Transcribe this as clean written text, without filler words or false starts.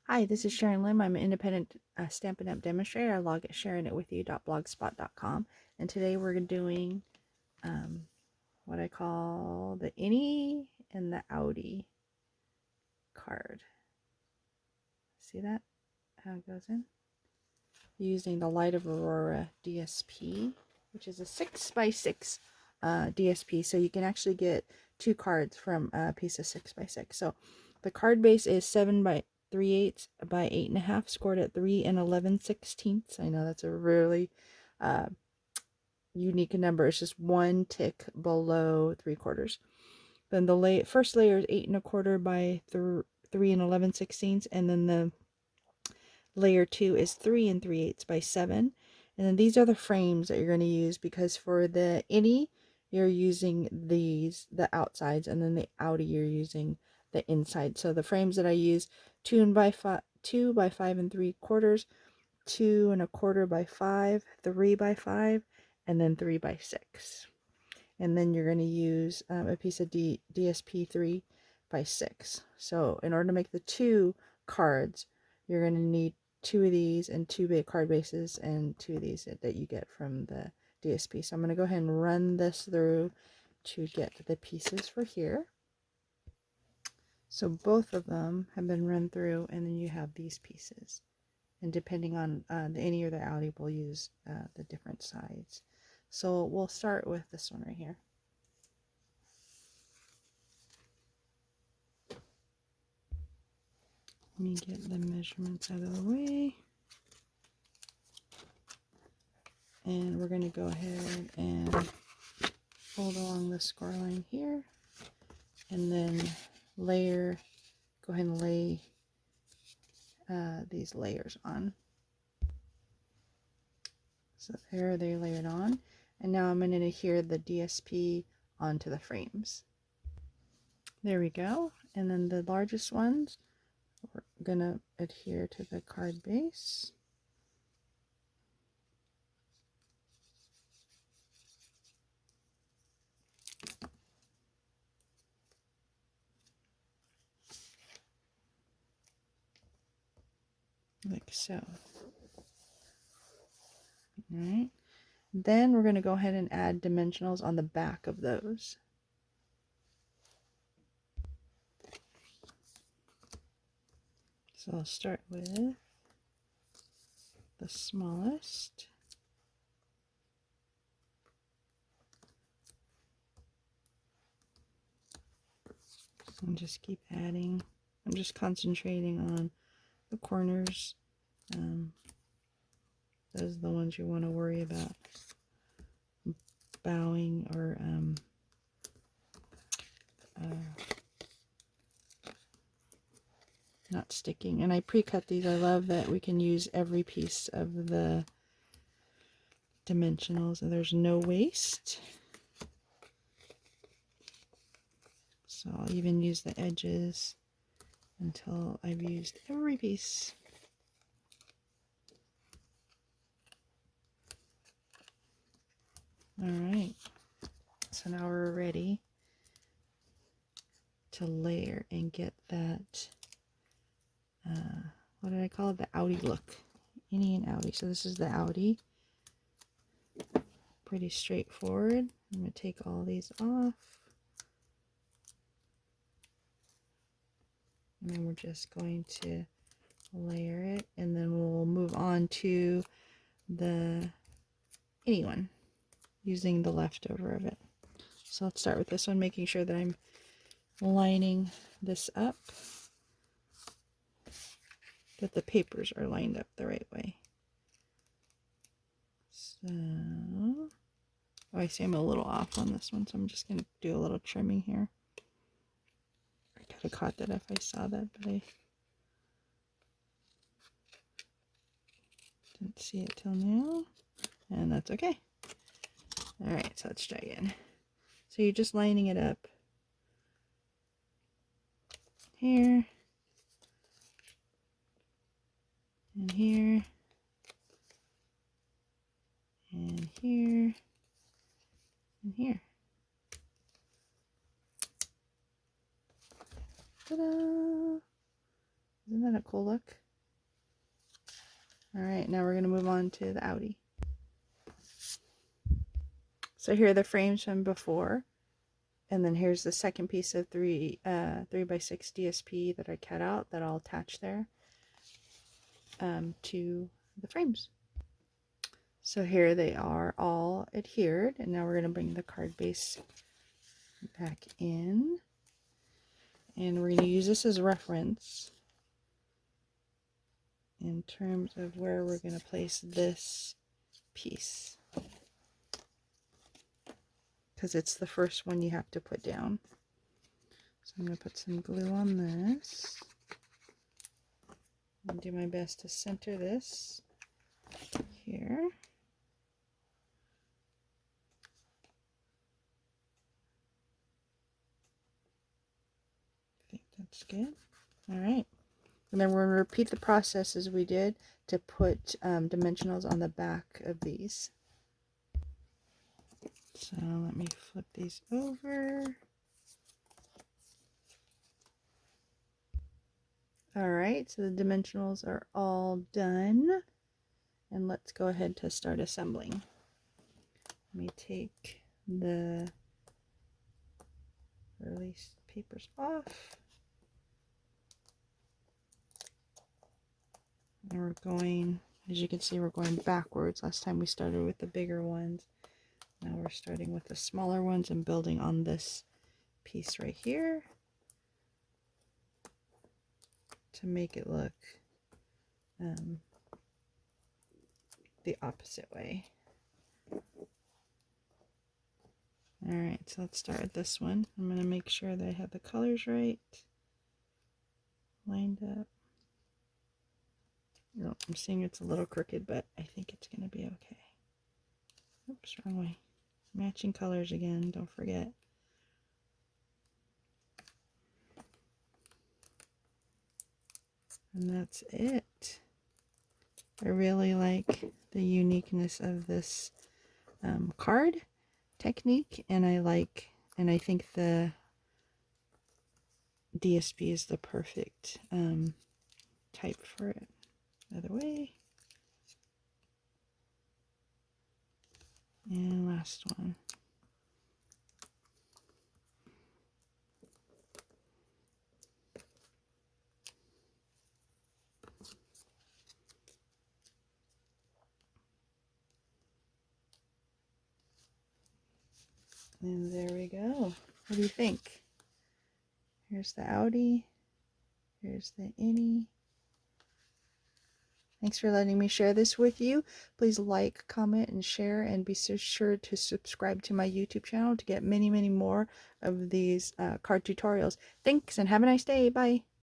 Hi, this is Sharon Lim. I'm an independent Stampin' Up! Demonstrator. I log at sharonitwithyou.blogspot.com. And today we're doing what I call the Innie and the Outie card. See that? How it goes in? Using the Light and Wonder DSP, which is a 6x6 DSP. So you can actually get 2 cards from a piece of 6x6. So the card base is 7 3/8 by 8.5, scored at 3 11/16. I know that's a really unique number. It's just 1 tick below 3/4. Then the first layer is 8 1/4 by 3 11/16, and then the layer 2 is 3 3/8 by 7. And then these are the frames that you're going to use, because for the Innie you're using the outsides, and then the Outie you're using the inside. So the frames that I use: 2 by 5 3/4, 2 1/4 by 5, 3 by 5, and then 3 by 6. And then you're going to use a piece of DSP 3 by 6. So in order to make the 2 cards, you're going to need 2 of these and 2 big card bases and 2 of these that you get from the DSP. So I'm going to go ahead and run this through to get the pieces for here. So both of them have been run through, and then you have these pieces. And depending on the Innie or the Outie, we'll use the different sides. So we'll start with this one right here. Let me get the measurements out of the way. And we're going to go ahead and fold along the score line here. And then go ahead and lay these layers on. So there they layered on. And now I'm going to adhere the DSP onto the frames. There we go. And then the largest ones, we're going to adhere to the card base. Like so. Alright. Then we're going to go ahead and add dimensionals on the back of those. So I'll start with the smallest. And just keep adding. I'm just concentrating on the corners. Those are the ones you want to worry about bowing or not sticking. And I pre-cut these. I love that we can use every piece of the dimensionals and there's no waste. So I'll even use the edges until I've used every piece. Alright, so now we're ready to layer and get that, what did I call it? The Outie look. Innie and Outie. So this is the Outie. Pretty straightforward. I'm going to take all these off. And then we're just going to layer it, and then we'll move on to the Innie one using the leftover of it. So let's start with this one, making sure that I'm lining this up, that the papers are lined up the right way. So, oh, I see I'm a little off on this one, so I'm just going to do a little trimming here. I could have caught that if I saw that, but I didn't see it till now, and that's okay. Alright, so let's try again. So you're just lining it up here, and here, and here, and here. Ta-da! Isn't that a cool look. All right, now we're going to move on to the Outie. So here are the frames from before. And then here's the second piece of 3x6 DSP that I cut out that I'll attach there to the frames. So here they are all adhered, and now we're going to bring the card base back in. And we're going to use this as reference in terms of where we're going to place this piece, because it's the first one you have to put down. So I'm going to put some glue on this and do my best to center this here. I think that's good. All right. And then we're going to repeat the process as we did to put dimensionals on the back of these. So let me flip these over. All right, so the dimensionals are all done. And let's go ahead to start assembling. Let me take the release papers off. And we're going, as you can see, we're going backwards. Last time we started with the bigger ones. Now we're starting with the smaller ones and building on this piece right here to make it look the opposite way. Alright, so let's start with this one. I'm going to make sure that I have the colors right, lined up. No, I'm seeing it's a little crooked, but I think it's going to be okay. Oops, wrong way. Matching colors again, don't forget. And that's it. I really like the uniqueness of this card technique, and I think the DSP is the perfect type for it. Other way. And last one. And there we go. What do you think? Here's the Outie. Here's the Innie. Thanks for letting me share this with you. Please like, comment, and share, and be so sure to subscribe to my YouTube channel to get many, many more of these card tutorials. Thanks, and have a nice day. Bye.